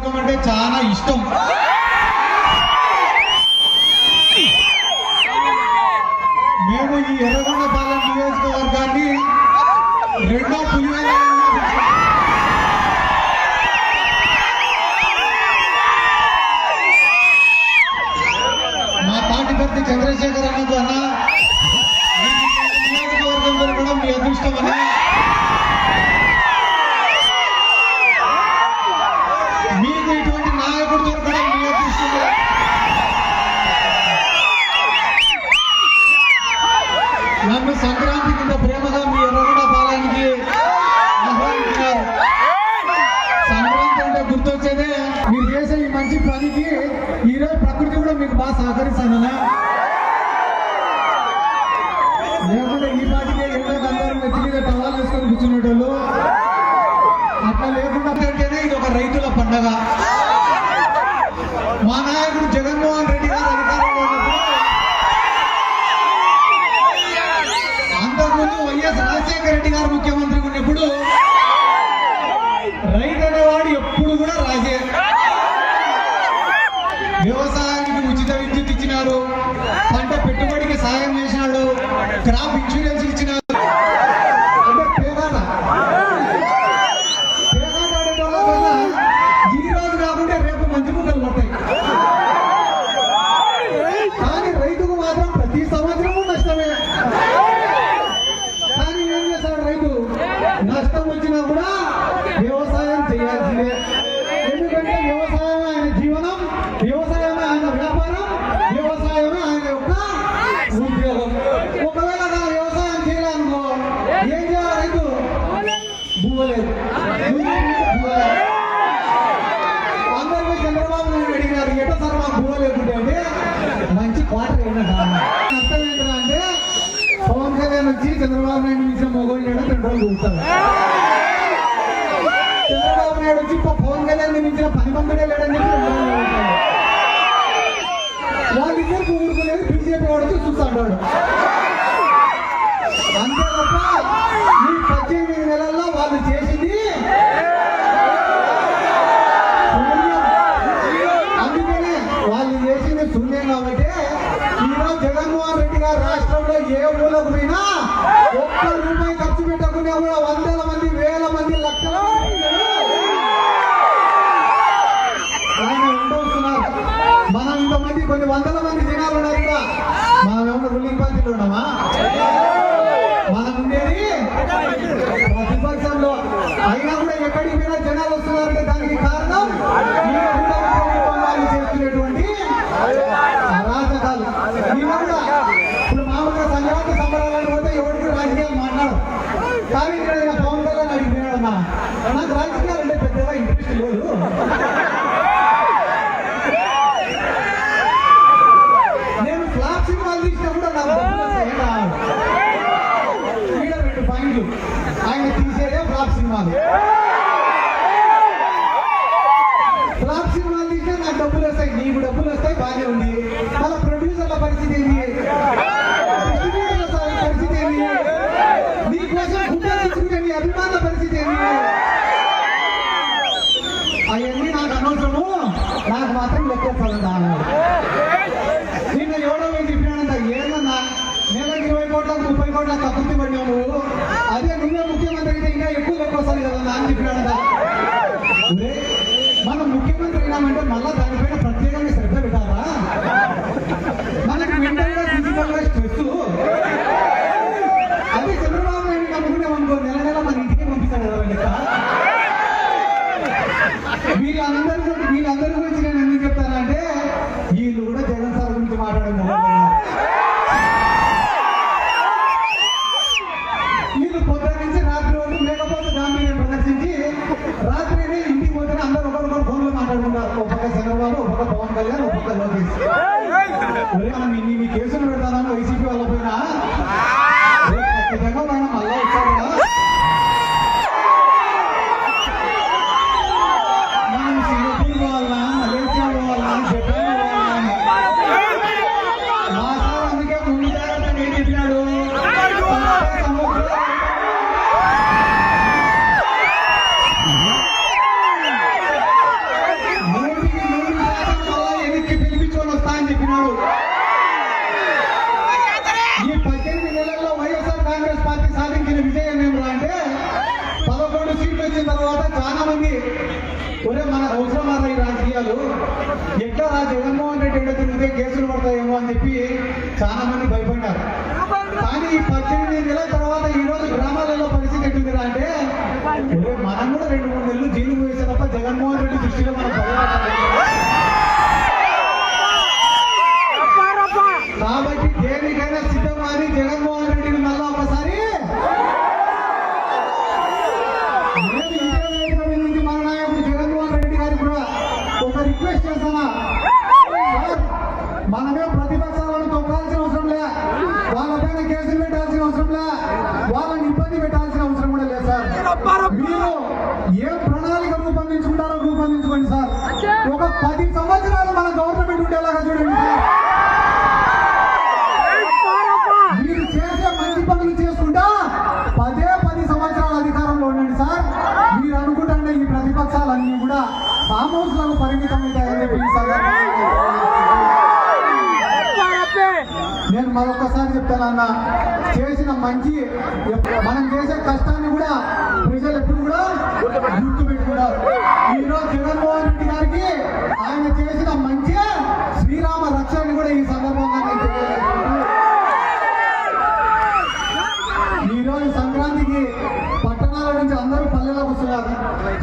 నియోజకవర్గం అంటే చాలా ఇష్టం. మేము ఈ ఎర్రగొండపాలెం నియోజకవర్గాన్ని రెండో పులివెందుల మా తాటిపర్తి చంద్రశేఖర్ అన్నకు అన్న నియోజకవర్గం దొరకడం మీ అదృష్టం అన్న. మీకు ఇటువంటి నాయకుడు దొరకడం మీ అదృష్టం. నన్ను సంక్రాంతి కింద ప్రేమగా మీ ఎర్రగొండపాలెంకి ఆహ్వానించినారు. సంక్రాంతి అంటే గుర్తొచ్చేదే మీరు చేసే ఈ మంచి పనికి ఈరోజు ప్రకృతి కూడా మీకు బాగా సహకరిస్తానన్నా. లేకుంటే ఈ పాటికే ఎండకు అందరూ నెత్తి మీద టవాలు వేసుకొని కూర్చునేటోళ్ళు. అట్లా లేకుండా అంటేనే ఇది ఒక రైతుల పండగ. మా నాయకుడు జగన్మోహన్ రెడ్డి గారు అధికారంలో ఉన్నప్పుడు, అంతకుముందు వైఎస్ రాజశేఖర రెడ్డి గారు ముఖ్యమంత్రిగా ఉన్నప్పుడు రైతు అనేవాడు ఎప్పుడు కూడా రాజే. వ్యవసాయానికి ఉచిత విద్యుత్ ఇచ్చినాడు, పంట పెట్టుబడికి సాయం చేసినాడు, క్రాప్ ఇన్సూరెన్స్ ఇచ్చినాడు. అంటే పేదాడ ఈ రోజు కాకుంటే రేపు మంచి ముక్కలు పడతాయి. కానీ రైతుకు మాత్రం ప్రతి సంవత్సరము నష్టమే. కానీ ఏం చేస్తాడు రైతు? నష్టం వచ్చినా కూడా వ్యవసాయం చేయాల్సిందే. ఎందుకంటే వ్యవసాయమే ఆయన జీవనం, వ్యవసాయమే ఆయన వ్యాపారం, వ్యవసాయమే ఆయన యొక్క ఉద్యోగం. ఒకవేళ నా వ్యవసాయం చేయాలనుకో ఏం చేయాలి? రైతు భూవలేదు. అందరికీ చంద్రబాబు నాయుడు అడిగినారు, ఎట సార్ మాకు భూవ లేకుంటే అంటే మంచి క్వార్టర్ ఏంటంట. అర్థం ఏంటంటే అంటే పవన్ కళ్యాణ్ వచ్చి చంద్రబాబు నాయుడు మించిన మొగోళ్ళు 2 రోజులు చూస్తారు. చంద్రబాబు నాయుడు వచ్చి పవన్ కళ్యాణ్ మించిన 10 మందినే లేడని చెప్పి 2 రోజులు చూస్తారు. వాళ్ళిద్దరికి ఊరుకునేది బీజేపీ వాడు వచ్చి చూస్తాడు. అంతే తప్ప ఈ 18 నెలల్లో వాళ్ళు చేసింది అందుకనే వాళ్ళు చేసింది శూన్యం. కాబట్టి ఈరోజు జగన్మోహన్ రెడ్డి గారు రాష్ట్రంలో ఏ ఊళ్ళకు పోయినా ఒక్క రూపాయి ఖర్చు పెట్టకుండా కూడా వందల మంది, వేల మంది, లక్షల మంది ఆయన ఉండవుతున్నారు. మనం ఇంతమంది కొన్ని వందల మంది జనాలు ఉన్నారు ఇక్కడ. మనం ఏమన్నా రూలింగ్ పార్టీలో ఉన్నామా? మనం ఉండేది ప్రతిపక్షంలో. అయినా కూడా ఎక్కడికి పోయినా జనాలు వస్తున్నారంటే దానికి కారణం ఈ కూటమి ప్రభుత్వం వాళ్ళు చేస్తున్నటువంటి అరాచకాలు. ఈయన కూడా ఇప్పుడు మామూలుగా సంక్రాంతి సంబరాలను పోతే ఎవరికి రాజకీయాలు మాట్లాడు. కానీ ఇక్కడ పవన్ కళ్యాణ్ అడిగిపోయాడన్నా, నాకు రాజకీయాలు అంటే పెద్దగా ఇంట్రెస్ట్ లేదు. నేను ఫ్లాప్ సినిమాలు తీసినా కూడా నాకు ఈడ 2 పాయింట్లు. ఆయన తీసేదే ఫ్లాప్ సినిమాలు. ఫ్లాప్ సినిమాలు తీస్తే నాకు డబ్బులు వస్తాయి, నీకు డబ్బులు వస్తాయి, బాగానే ఉంది. మళ్ళీ ప్రొడ్యూసర్ల పరిస్థితి ఏంటి? డిస్ట్రిబ్యూటర్ల పరిస్థితి ఏంటి? నీకోసం గుడ్డ తీసుకునే నీ అభిమానుల పరిస్థితి ఏంటి? అవన్నీ నాకు అనవసరము, నాకు మాత్రం లెక్కేస్తాను. నిన్న ఎవడో మేము చెప్పినాడంట, ఏదన్నా నెలకి 20 కోట్ల 30 కోట్ల తక్కువ పడినావు నువ్వు, అదే నువ్వే ముఖ్యమంత్రి అయితే ఇంకా ఎక్కువ లెక్క వస్తుంది కదా అని చెప్పినాడంట. మనం ముఖ్యమంత్రి అయినామంటే మళ్ళా దానిపైన ప్రత్యేకంగా శ్రద్ధ పెట్టాలా? మనకు మెంటల్గా ఫిజికల్గా స్ట్రెస్. అదే చంద్రబాబు నాయుడు నమ్ముకునే అనుకో నెల నెల మన ఇంటికి పంపిస్తాడు కదా లెక్క. వీళ్ళందరి గురించి నేను ఎందుకు చెప్తానంటే వీళ్ళు కూడా జగన్ సార్ గురించి మాట్లాడడం. వీళ్ళు పొద్దున్న నుంచి రాత్రి వరకు లేకపోతే గాంభీర్యం ప్రదర్శించి రాత్రి ఇంటికి పోతేనే అందరూ ఒకరికొకరు ఫోన్లో మాట్లాడుకుంటారు. ఒక పక్క చంద్రబాబు, ఒక పక్క పవన్ కళ్యాణ్, ఒక పక్క లోకేష్. మనం ఇన్ని కేసులు పెడతానని వైసీపీ వాళ్ళ పోయినా ఖచ్చితంగా మనం మళ్ళా వచ్చారు కదా. మనం సింగపూర్ పోవాలన్నా, మలేషియా పోవాలన్నా, జపాన్ పోవాలన్నా మా సార్ అందుకే ముందు జాగ్రత్త ఏం చెప్పినాడు? ఒరే మనకు అవసరం ఈ రాజకీయాలు, ఎట్లా జగన్మోహన్ రెడ్డి ఎక్కడ తిరిగితే కేసులు పడతాయేమో అని చెప్పి చాలా మంది భయపడ్డారు. కానీ ఈ 18 నెలల తర్వాత ఈ రోజు గ్రామాలలో పరిస్థితి ఎట్లుందిరా అంటే, మనం కూడా 2-3 నెలలు జైలు పోయేసే తప్ప జగన్మోహన్ రెడ్డి దృష్టిలో మనం కాబట్టి దేనికైనా సిద్ధమని జగన్మోహన్ రెడ్డిని మళ్ళా ఒకసారి మన నాయకుడు జగన్మోహన్ రెడ్డి గారికి కూడా ఒక రిక్వెస్ట్ చేస్తున్నా. మనమే ప్రతిపక్షాలను తొక్కాల్సిన అవసరం లే, వాళ్ళపైన కేసులు పెట్టాల్సిన అవసరం లే, వాళ్ళని ఇబ్బంది పెట్టాల్సిన అవసరం కూడా లేదు సార్. మీరు ఏ ప్రణాళిక రూపొందించుకుంటారో రూపొందించుకోండి సార్. ఒక 10 సంవత్సరాలు మన గవర్నమెంట్ ఉండేలాగా చూడండి సార్. మీరు చేసే మంచి పనులు చేసుకుంటా 10 సంవత్సరాల అధికారంలో ఉండండి సార్. మీరు అనుకుంటే ఈ ప్రతిపక్షాలన్నీ కూడా ఫామ్ హౌస్లకు పరిమితం అవుతాయని చెప్పి ఈ సందర్భంగా నేను మరొకసారి చెప్తానన్నా, చేసిన మంచి మనం చేసే కష్టాన్ని కూడా ప్రజలు ఎప్పుడు కూడా గుర్తు పెట్టుకున్నారు. ఈరోజు జగన్మోహన్ రెడ్డి గారికి ఆయన చేసిన మంచి శ్రీరామ రక్షణని కూడా ఈ సందర్భంగా నేను తెలియజేస్తున్నాను. ఈరోజు సంక్రాంతికి పట్టణాల నుంచి అందరూ పల్లెలకు వస్తున్నారు,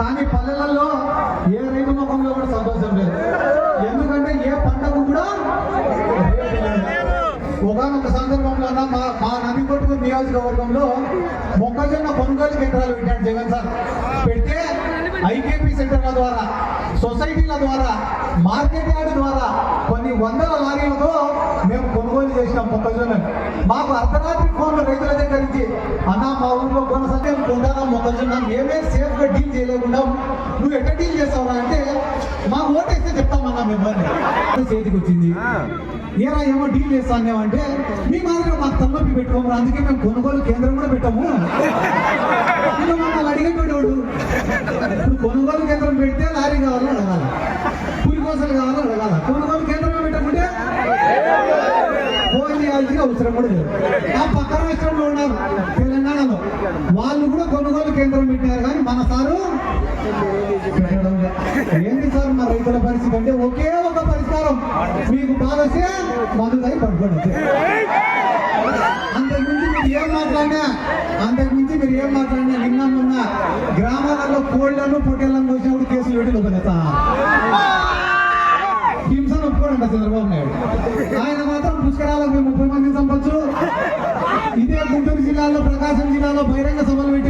కానీ పల్లెలలో ఏ రైతు ముఖంలో కూడా సంతోషం లేదు. ఎందుకంటే ఏ పంటకు కూడా ఒకనొక సందర్భంలో మా నందికొట్కూరు నియోజకవర్గంలో మొక్కజొన్న కొనుగోలు కేంద్రాలు పెట్టాడు జగన్ సార్. పెడితే ఐకేపీ సెంటర్ల ద్వారా, సొసైటీల ద్వారా, మార్కెట్ యార్డ్ ద్వారా కొన్ని వందల లారీలతో మేము కొనుగోలు చేసినాం మొక్కజొన్నని. మాకు అర్ధరాత్రి ఫోన్లు రైతుల దగ్గర నుంచి, అన్నా మా ఊర్లో కొనసాగే కొంటారా మొక్కజొన్న, మేమే సేఫ్ గా డీల్ చేయలేకుండా నువ్వు ఎట్లా డీల్ చేస్తావురా అంటే, మాకు ఓటేస్తే చెప్తామన్నా మిమ్మల్ని. చేతికి వచ్చింది, ఏరా ఏమో డీల్ చేస్తానేమంటే, మీ మాదిరిగా మాకు తలనొప్పి పెట్టుకోమరా, అందుకే మేము కొనుగోలు కేంద్రం కూడా పెట్టాము. ఇంకా మమ్మల్ని అడిగేటోడు ఇప్పుడు కొనుగోలు కేంద్రం పెడితే లారీ కావాలో అడగాల, పులికోసలు కావాలో అడగాల, కొనుగోలు కేంద్రమే పెట్టకుంటే ఫోన్ చేయాల్సిన అవసరం కూడా లేదు. ఆ పక్క రాష్ట్రంలో ఉన్నారు తెలంగాణలో, వాళ్ళు కూడా కొనుగోలు కేంద్రం పెట్టారు, కానీ మన సారు ఏంటి సార్ మా రైతుల పరిస్థితి అంటే, ఒకే ఒక పరిష్కారం, మీకు బాధ వస్తే మందుదాయి పడుకోండి. అంతకుమించి మీరు ఏం మాట్లాడినా నిన్న మొన్న గ్రామాలలో కోళ్లను పొట్టేళ్లను పోసినప్పుడు కేసులు పెట్టి లోపలేస్తా హింసను ఒప్పుకోండి చంద్రబాబు నాయుడు. ఆయన మాత్రం పుష్కరాలకు 30 మందిని చంపొచ్చు. ఇదే గుంటూరు జిల్లాలో, ప్రకాశం జిల్లాలో బహిరంగ సభలు పెట్టి